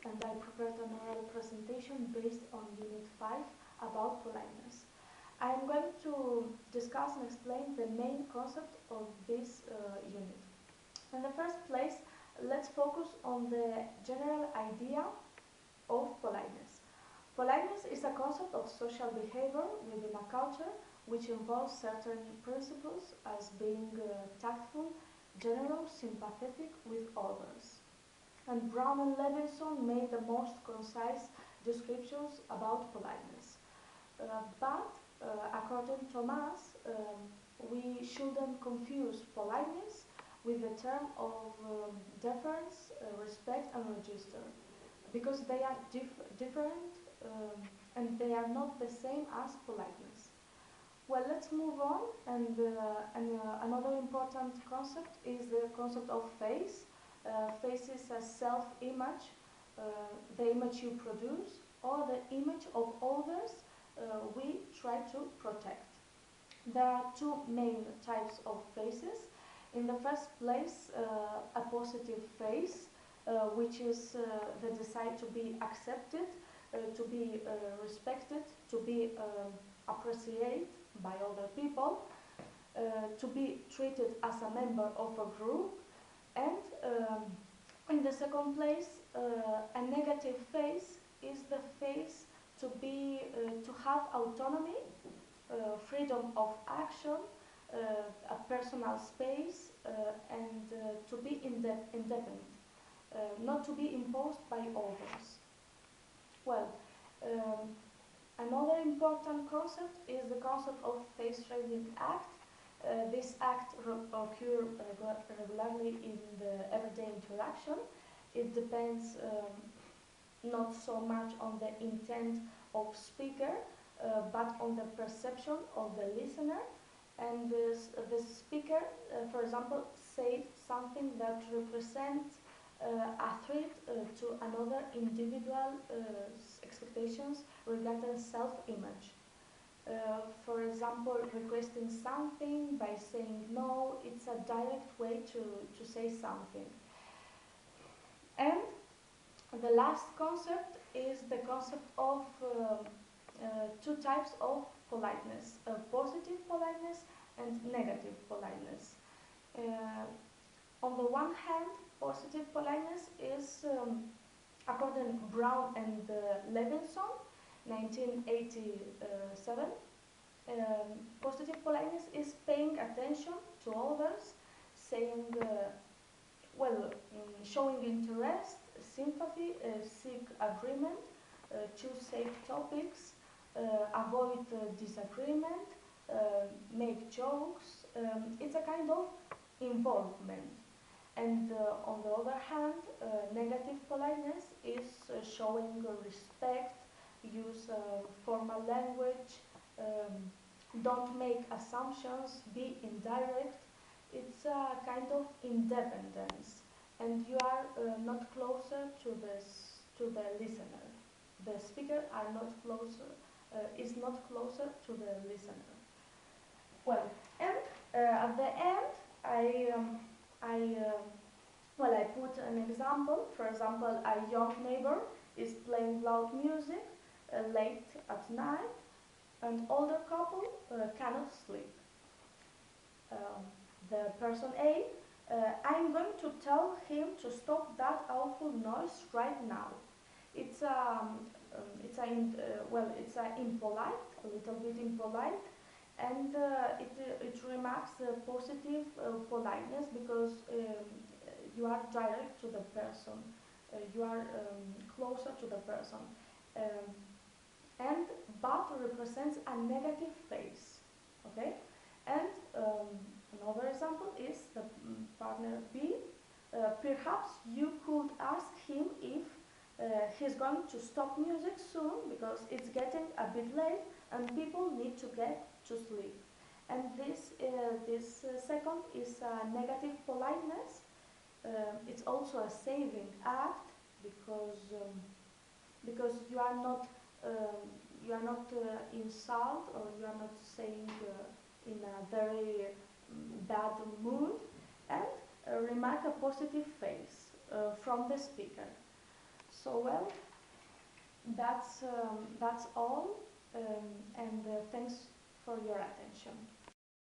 and I prepared an oral presentation based on Unit 5 about politeness. I am going to discuss and explain the main concept of this unit. In the first place, let's focus on the general idea of politeness. Politeness is a concept of social behavior within a culture which involves certain principles as being tactful, generous, sympathetic with others. And Brown and Levinson made the most concise descriptions about politeness. But according to Thomas, we shouldn't confuse politeness with the term of deference, respect, and register, because they are different and they are not the same as politeness. Well, let's move on, and another important concept is the concept of face. Face is a self-image, uh, the image you produce, or the image of others we try to protect. There are two main types of faces. In the first place, a positive face, which is the desire to be accepted, to be respected, to be appreciated by other people, to be treated as a member of a group, and in the second place, a negative face is the face to have autonomy, freedom of action, a personal space, and to be independent, not to be imposed by others. Well, um, another important concept is the concept of face trading act. This act occurs regularly in the everyday interaction. It depends not so much on the intent of speaker, but on the perception of the listener. And the speaker, for example, says something that represents a threat to another individual expectations regarding self-image. For example, requesting something by saying no, it's a direct way to say something. And the last concept is the concept of two types of politeness, positive politeness and negative politeness. Uh, on the one hand, positive politeness is, according Brown and Levinson, 1987, positive politeness is paying attention to others, saying, showing interest, sympathy, seek agreement, choose safe topics, avoid disagreement, make jokes. It's a kind of involvement. And on the other hand, negative politeness is showing respect, use formal language, don't make assumptions, be indirect. It's a kind of independence, and you are not closer to the listener. The speaker are not closer, is not closer to the listener. Well, and at the end, I I put an example. For example, a young neighbor is playing loud music late at night, and older couple cannot sleep. Um, the person A, I'm going to tell him to stop that awful noise right now. It's it's a impolite, a little bit impolite, and it remarks positive politeness because you are direct to the person, you are closer to the person, um, and but represents a negative face, okay? And another example is the partner B. Perhaps you could ask him if he's going to stop music soon because it's getting a bit late and people need to get to sleep. And this second is a negative politeness. It's also a saving act because you are not insult, or you are not saying in a very bad mood, and remark a positive face from the speaker. So well, that's all, and thanks for your attention.